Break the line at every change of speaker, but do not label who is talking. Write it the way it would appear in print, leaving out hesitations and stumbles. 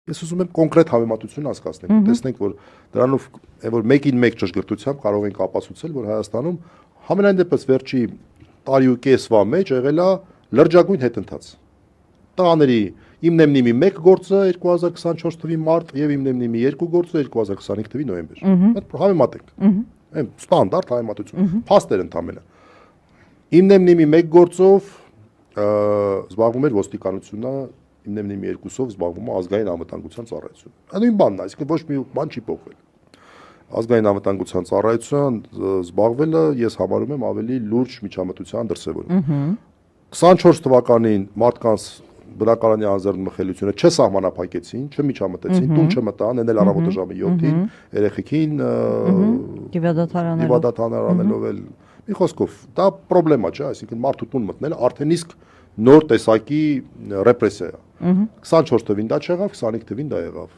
Ես ուզում եմ կոնկրետ համեմատություն հասկացնենք, տեսնենք, որ դրանով որ մեկին մեկ ճշգրտությամբ կարող ենք ապացուցել, որ Հայաստանում համենայն դեպս վերջի տարի ու կեսվա մեջ եղել է լրջագույն հետընթաց։ Տղաների իմնեմնիմի 1 գործը 2024 թվականի մարտ եւ իմնեմնիմի 2 գործը 2025 թվականի նոյեմբեր։ Այդ համեմատենք։ Այն ստանդարտ համեմատություն։ Փաստեր ընդամենը։ Իմնեմնիմի 1 գործով զբաղվում էր ոստիկանությունը, իմնեմնիմի 2-ով զբաղվում է ազգային անվտանգության ծառայությունը։ Դա նույն բանն է, այսինքն ոչ մի բան չի փոխվել։ Ազգային անվտանգության ծառայության զբաղվելը ես համարում եմ ավելի լուրջ միջամտության դրսևորում։ 24 թվականին մարդկանց բնակարանի անձեռնմխելիությունը չսահմանափակեցին, չմիջամտեցին, տուն չմտան, են էլ առավոտը ժամը 7-ին, երեխեքին դիվադաթաներ անելով էլ մի խոսքով, դա պրոբլեմա չէ, այսինքն մարդու տուն մտնելը արդեն իսկ նոր տեսակի ռեպրեսիա է։ 24 թվին դա չեղավ, 25 թվին դա եղավ։